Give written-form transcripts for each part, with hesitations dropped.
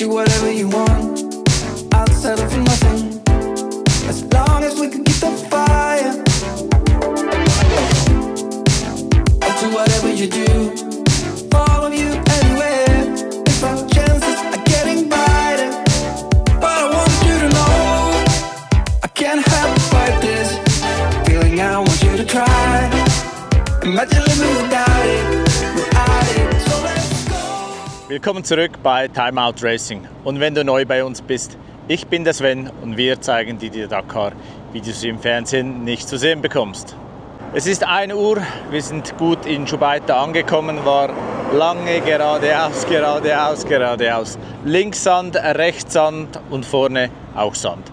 do whatever you want. I'll settle for nothing, as long as we can keep the fire. I'll do whatever you do, follow you anywhere. If our chances are getting brighter, but I want you to know I can't help but fight this feeling. I want you to try. Imagine living without it, so let's go. Willkommen zurück bei Time Out Racing. Und wenn du neu bei uns bist, ich bin der Sven und wir zeigen dir die Dakar, wie du sie im Fernsehen nicht zu sehen bekommst. Es ist 1 Uhr, wir sind gut in Jubaita angekommen, war lange geradeaus, geradeaus, geradeaus. Links Sand, rechts Sand und vorne auch Sand.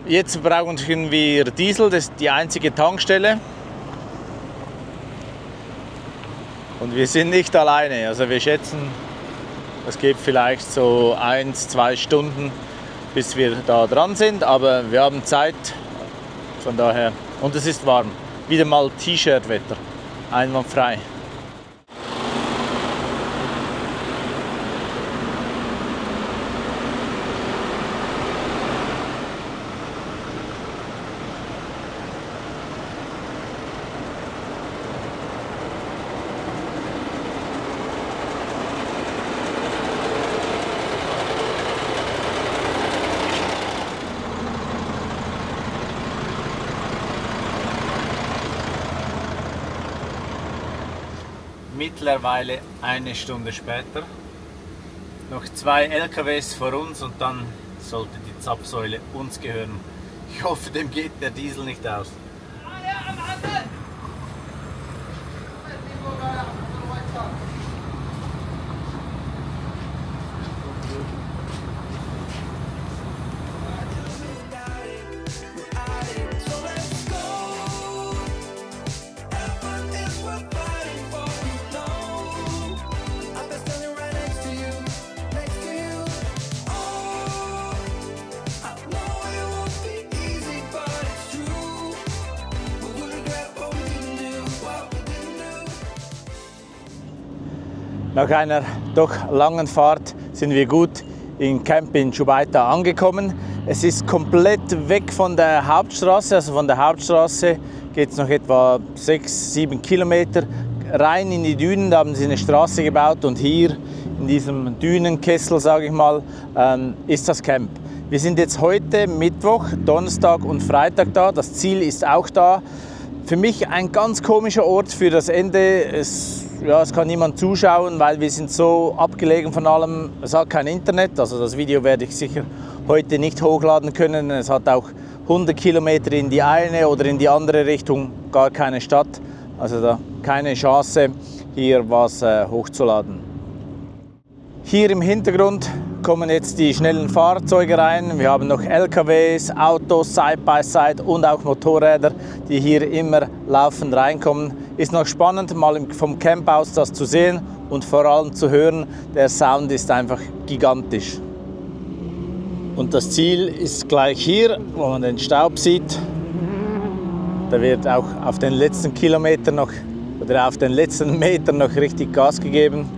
Jetzt brauchen wir Diesel, das ist die einzige Tankstelle. Und wir sind nicht alleine, also wir schätzen, es geht vielleicht so 1-2 Stunden, bis wir da dran sind, aber wir haben Zeit, von daher, und es ist warm. Wieder mal T-Shirt-Wetter, einwandfrei. Mittlerweile 1 Stunde später. Noch 2 LKWs vor uns und dann sollte die Zapfsäule uns gehören. Ich hoffe, dem geht der Diesel nicht aus. Nach einer doch langen Fahrt sind wir gut im Camp in Jubaita angekommen. Es ist komplett weg von der Hauptstraße, also von der Hauptstraße geht es noch etwa 6-7 Kilometer rein in die Dünen. Da haben sie eine Straße gebaut und hier in diesem Dünenkessel, sage ich mal, ist das Camp. Wir sind jetzt heute Mittwoch, Donnerstag und Freitag da. Das Ziel ist auch da. Für mich ein ganz komischer Ort für das Ende. Es kann niemand zuschauen, weil wir sind so abgelegen von allem. Es hat kein Internet, also das Video werde ich sicher heute nicht hochladen können. Es hat auch 100 Kilometer in die eine oder in die andere Richtung gar keine Stadt. Also da keine Chance, hier was hochzuladen. Hier im Hintergrund kommen jetzt die schnellen Fahrzeuge rein. Wir haben noch LKWs, Autos, Side-by-Side und auch Motorräder, die hier immer laufend reinkommen. Ist noch spannend, mal vom Camp aus das zu sehen und vor allem zu hören. Der Sound ist einfach gigantisch. Und das Ziel ist gleich hier, wo man den Staub sieht. Da wird auch auf den letzten Kilometer noch oder auf den letzten Meter noch richtig Gas gegeben.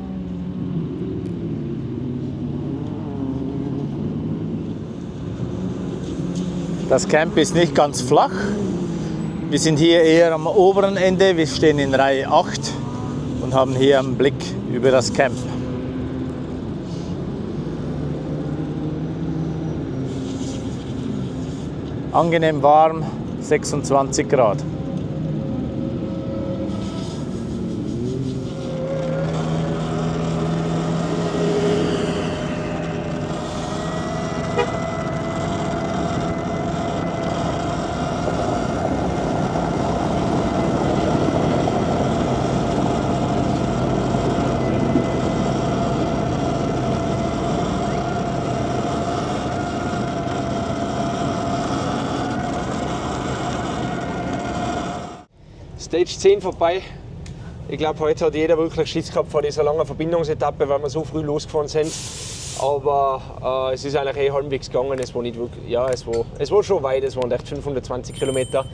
Das Camp ist nicht ganz flach. Wir sind hier eher am oberen Ende. Wir stehen in Reihe 8 und haben hier einen Blick über das Camp. Angenehm warm, 26 Grad. Stage 10 vorbei. Ich glaube, heute hat jeder wirklich Schiss gehabt vor dieser langen Verbindungsetappe, weil wir so früh losgefahren sind. Aber es ist eigentlich halbwegs gegangen. Es war nicht wirklich, ja, es war schon weit. Es waren echt 520 Kilometer.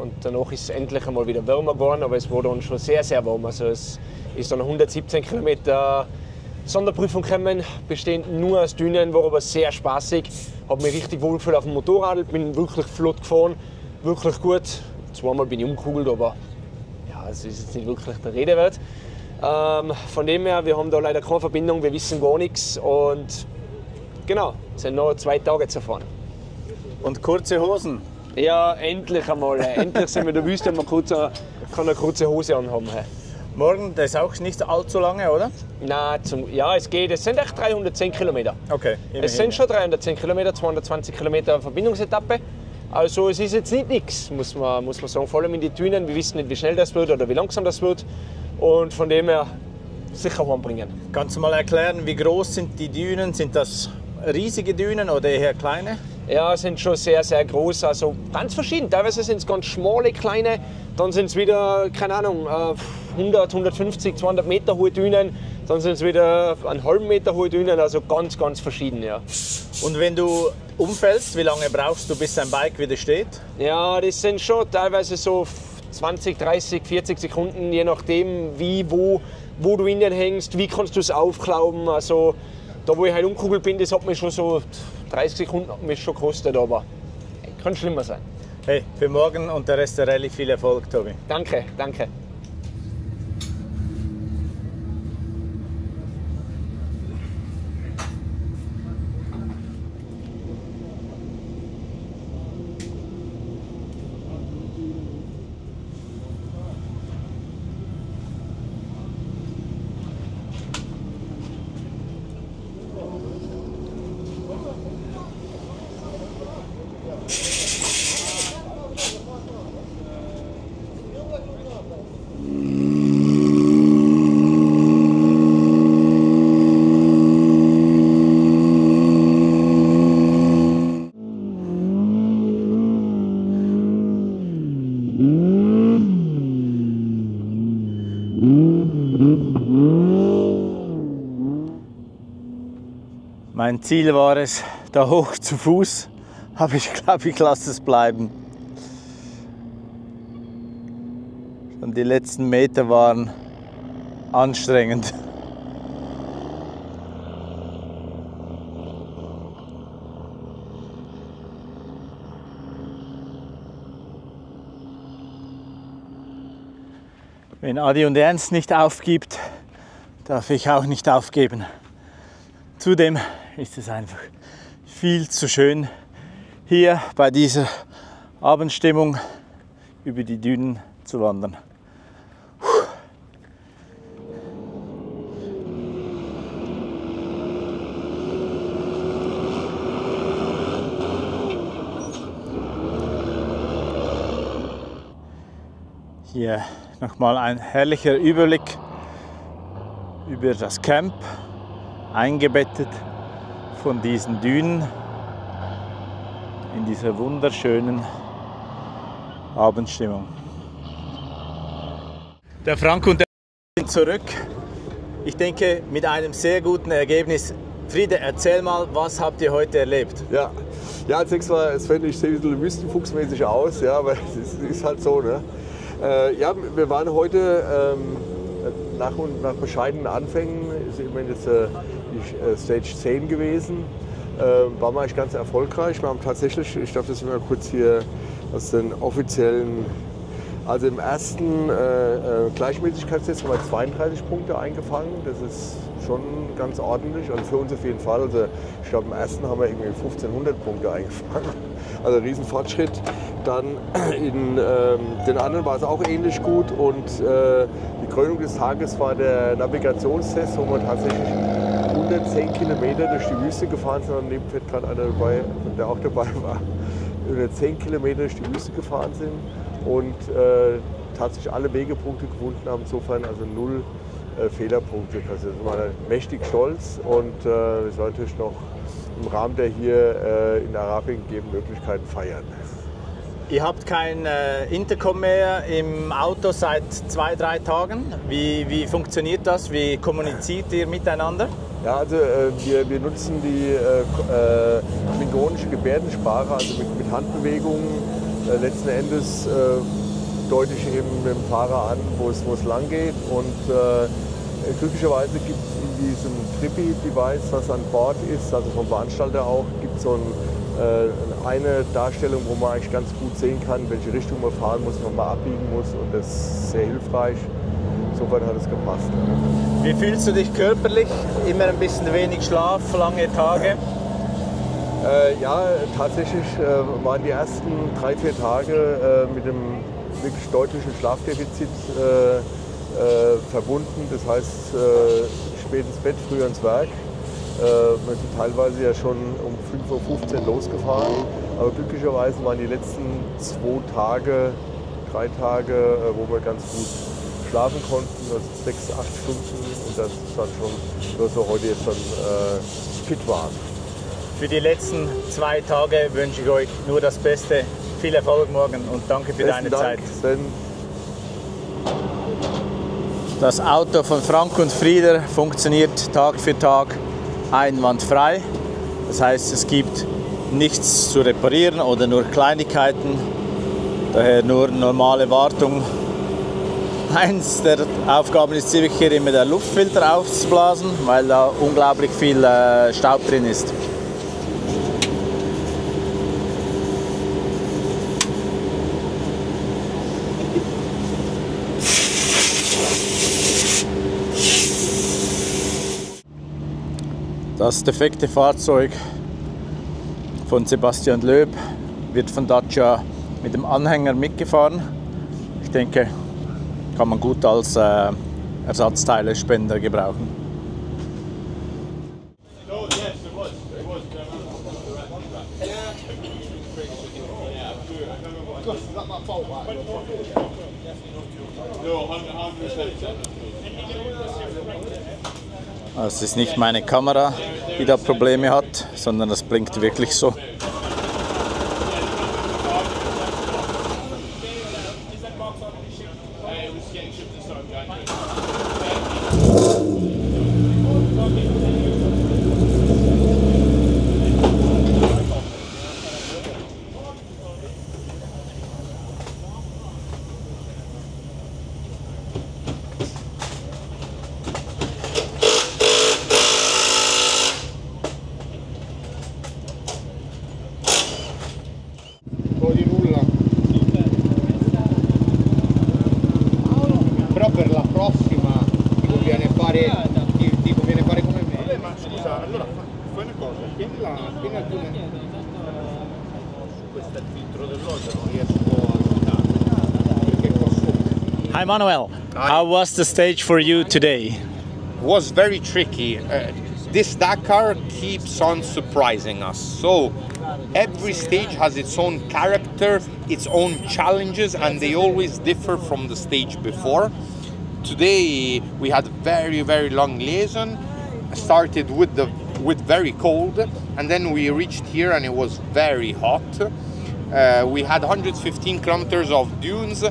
Und danach ist es endlich einmal wieder wärmer geworden, aber es war dann schon sehr, sehr warm. Also es ist dann 117 Kilometer Sonderprüfung gekommen, bestehend nur aus Dünen, war aber sehr spaßig. Habe mich richtig wohl gefühlt auf dem Motorrad, bin wirklich flott gefahren, wirklich gut. Zweimal bin ich umgekugelt, aber ja, es ist jetzt nicht wirklich der Rede wert. Von dem her, wir haben da leider keine Verbindung, wir wissen gar nichts und genau, es sind noch 2 Tage zu fahren. Und kurze Hosen? Ja, endlich einmal. Endlich sind wir in der Wüste und man kann eine kurze Hose anhaben. Morgen, das ist auch nicht allzu lange, oder? Nein, ja, es geht. Es sind echt 310 Kilometer. Okay. Es sind schon 310 Kilometer, 220 Kilometer Verbindungsetappe. Also es ist jetzt nicht nichts, muss man sagen. Vor allem in die Dünen. Wir wissen nicht, wie schnell das wird oder wie langsam das wird. Und von dem her sicher heimbringen. Kannst du mal erklären, wie groß sind die Dünen? Sind das riesige Dünen oder eher kleine? Ja, sind schon sehr, sehr groß. Also ganz verschieden. Teilweise sind es ganz schmale, kleine. Dann sind es wieder, keine Ahnung, 100, 150, 200 Meter hohe Dünen. Dann sind es wieder einen halben Meter hohe Dünen. Also ganz, ganz verschieden, ja. Und wenn du umfällst, wie lange brauchst du, bis dein Bike wieder steht? Ja, das sind schon teilweise so 20, 30, 40 Sekunden, je nachdem, wo du innen hängst, wie kannst du es aufklauben. Also da, wo ich halt umgekugelt bin, das hat mich schon so 30 Sekunden mich schon gekostet, aber kann schlimmer sein. Hey, für morgen und der Rest der Rallye viel Erfolg, Tobi. Danke, danke. Mein Ziel war es, da hoch zu Fuß, aber ich glaube, ich lasse es bleiben. Und die letzten Meter waren anstrengend. Wenn Adi und Ernst nicht aufgibt, darf ich auch nicht aufgeben. Zudem ist es einfach viel zu schön, hier bei dieser Abendstimmung über die Dünen zu wandern. Hier nochmal ein herrlicher Überblick über das Camp, eingebettet von diesen Dünen in dieser wunderschönen Abendstimmung. Der Frank und der sind zurück. Ich denke, mit einem sehr guten Ergebnis. Friede, erzähl mal, was habt ihr heute erlebt? Ja, als nächstes Mal, Sven, ich sehe ein bisschen wüstenfuchsmäßig aus, ja, aber es ist halt so, ne? Ja, wir waren heute nach bescheidenen Anfängen, ist immerhin jetzt die Stage 10 gewesen, war mal ganz erfolgreich. Wir haben tatsächlich, ich darf das mal kurz hier aus den offiziellen, also im ersten Gleichmäßigkeitstest haben wir 32 Punkte eingefangen, das ist schon ganz ordentlich, also für uns auf jeden Fall. Also ich glaube, im ersten haben wir irgendwie 1500 Punkte eingefangen, also ein Riesenfortschritt. Dann in den anderen war es auch ähnlich gut und die Krönung des Tages war der Navigationstest, wo wir tatsächlich 110 Kilometer durch die Wüste gefahren sind. Daneben fährt gerade einer dabei, der auch dabei war, 110 Kilometer durch die Wüste gefahren sind und tatsächlich alle Wegepunkte gefunden haben, insofern also 0 Fehlerpunkte. Also sind wir mächtig stolz und wir sollen natürlich noch im Rahmen der hier in Arabien gegebenen Möglichkeiten feiern. Ihr habt kein Intercom mehr im Auto seit 2-3 Tagen. Wie funktioniert das? Wie kommuniziert ihr miteinander? Ja, also wir nutzen die klingonische Gebärdensprache, also mit Handbewegungen. Letzten Endes deute ich eben mit dem Fahrer an, wo es lang geht. Und glücklicherweise gibt es in diesem Trippi-Device, was an Bord ist, also vom Veranstalter auch, gibt es so eine Darstellung, wo man eigentlich ganz gut sehen kann, welche Richtung man fahren muss, wann man abbiegen muss, und das ist sehr hilfreich. Insofern hat es gepasst. Wie fühlst du dich körperlich? Immer ein bisschen wenig Schlaf, lange Tage? Ja, tatsächlich waren die ersten 3-4 Tage mit einem wirklich deutlichen Schlafdefizit verbunden. Das heißt, spät ins Bett, früh ans Werk. Wir sind teilweise ja schon um 5:15 Uhr losgefahren. Aber glücklicherweise waren die letzten 3 Tage, wo wir ganz gut schlafen konnten, also 6-8 Stunden. Und das ist dann schon, dass wir heute jetzt dann fit waren. Für die letzten 2 Tage wünsche ich euch nur das Beste. Viel Erfolg morgen und danke für deine Zeit. Sven. Das Auto von Frank und Frieder funktioniert Tag für Tag einwandfrei. Das heißt, es gibt nichts zu reparieren oder nur Kleinigkeiten. Daher nur normale Wartung. Eins der Aufgaben ist ziemlich hier immer der Luftfilter aufzublasen, weil da unglaublich viel Staub drin ist. Das defekte Fahrzeug von Sebastian Loeb wird von Dacia mit dem Anhänger mitgefahren. Ich denke, kann man gut als Ersatzteilespender gebrauchen. Es ist nicht meine Kamera, die da Probleme hat, sondern das blinkt wirklich so. Hi Manuel, how was the stage for you today? Was very tricky. This Dakar keeps on surprising us. So every stage has its own character, its own challenges, and they always differ from the stage before. Today we had very long liaison. Started with very cold, and then we reached here and it was very hot. We had 115 kilometers of dunes,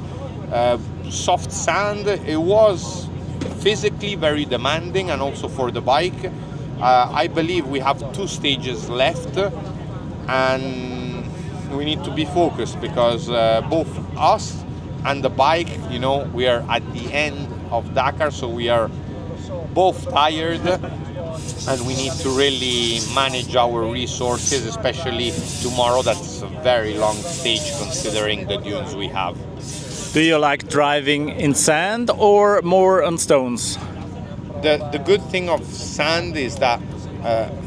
soft sand. It was physically very demanding, and also for the bike. I believe we have 2 stages left, and we need to be focused because both us and the bike, you know, we are at the end of Dakar, so we are both tired, and we need to really manage our resources, especially tomorrow. That's a very long stage considering the dunes we have. Do you like driving in sand or more on stones? The good thing of sand is that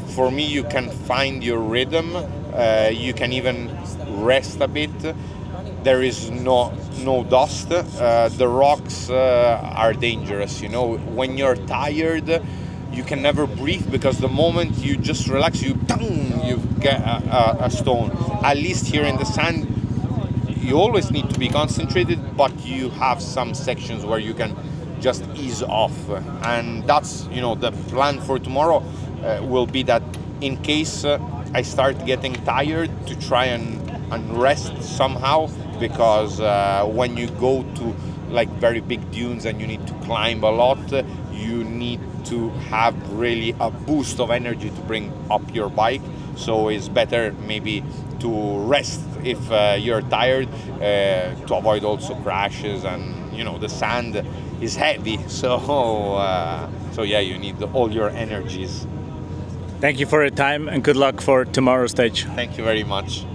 for me you can find your rhythm, you can even rest a bit. There is no dust. The rocks are dangerous, you know. When you're tired, you can never breathe because the moment you just relax, you get a stone. At least here in the sand, you always need to be concentrated, but you have some sections where you can just ease off. And that's, you know, the plan for tomorrow will be that in case I start getting tired, to try and rest somehow, because when you go to like very big dunes and you need to climb a lot, you need to have really a boost of energy to bring up your bike. So it's better maybe to rest if you're tired, to avoid also crashes, and you know the sand is heavy, so So yeah, you need all your energies. Thank you for your time and good luck for tomorrow's stage. Thank you very much.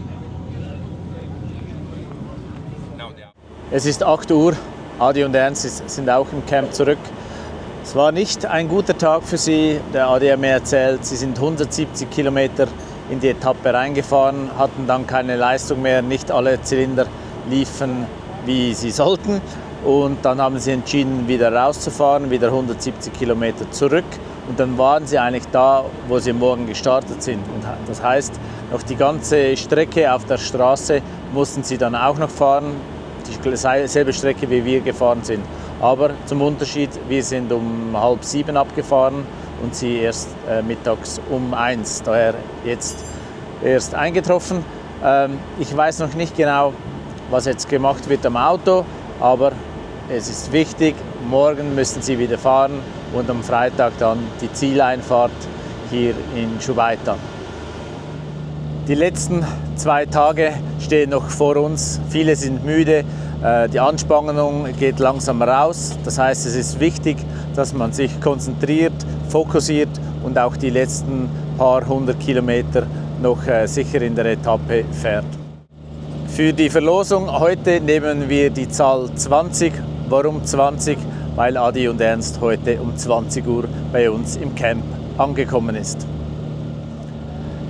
Es ist 8 Uhr, Adi und Ernst sind auch im Camp zurück. Es war nicht ein guter Tag für sie. Der Adi hat mir erzählt, sie sind 170 Kilometer in die Etappe reingefahren, hatten dann keine Leistung mehr, nicht alle Zylinder liefen, wie sie sollten. Und dann haben sie entschieden, wieder rauszufahren, wieder 170 Kilometer zurück. Und dann waren sie eigentlich da, wo sie morgen gestartet sind. Und das heißt, noch die ganze Strecke auf der Straße mussten sie dann auch noch fahren. Dieselbe Strecke, wie wir gefahren sind. Aber zum Unterschied, wir sind um 6:30 abgefahren und sie erst mittags um 1. Daher jetzt erst eingetroffen. Ich weiß noch nicht genau, was jetzt gemacht wird am Auto, aber es ist wichtig, morgen müssen sie wieder fahren und am Freitag dann die Zieleinfahrt hier in Chubaita. Die letzten 2 Tage stehen noch vor uns. Viele sind müde, die Anspannung geht langsam raus. Das heißt, es ist wichtig, dass man sich konzentriert, fokussiert und auch die letzten paar 100 Kilometer noch sicher in der Etappe fährt. Für die Verlosung heute nehmen wir die Zahl 20. Warum 20? Weil Adi und Ernst heute um 20 Uhr bei uns im Camp angekommen ist.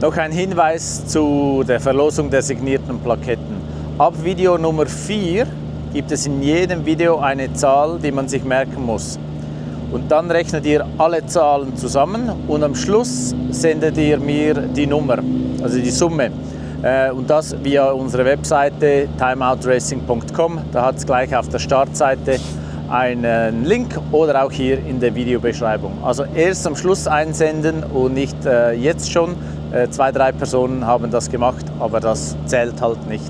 Noch ein Hinweis zu der Verlosung der signierten Plaketten. Ab Video Nummer 4 gibt es in jedem Video eine Zahl, die man sich merken muss. Und dann rechnet ihr alle Zahlen zusammen und am Schluss sendet ihr mir die Nummer, also die Summe. Und das via unsere Webseite timeoutracing.com. Da hat es gleich auf der Startseite einen Link oder auch hier in der Videobeschreibung. Also erst am Schluss einsenden und nicht jetzt schon. 2, 3 Personen haben das gemacht, aber das zählt halt nicht.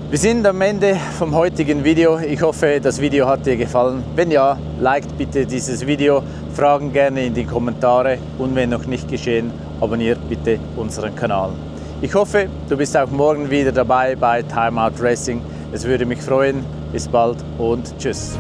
Wir sind am Ende vom heutigen Video. Ich hoffe, das Video hat dir gefallen. Wenn ja, liked bitte dieses Video, Fragen gerne in die Kommentare und wenn noch nicht geschehen, abonniert bitte unseren Kanal. Ich hoffe, du bist auch morgen wieder dabei bei Time Out Racing. Es würde mich freuen. Bis bald und tschüss.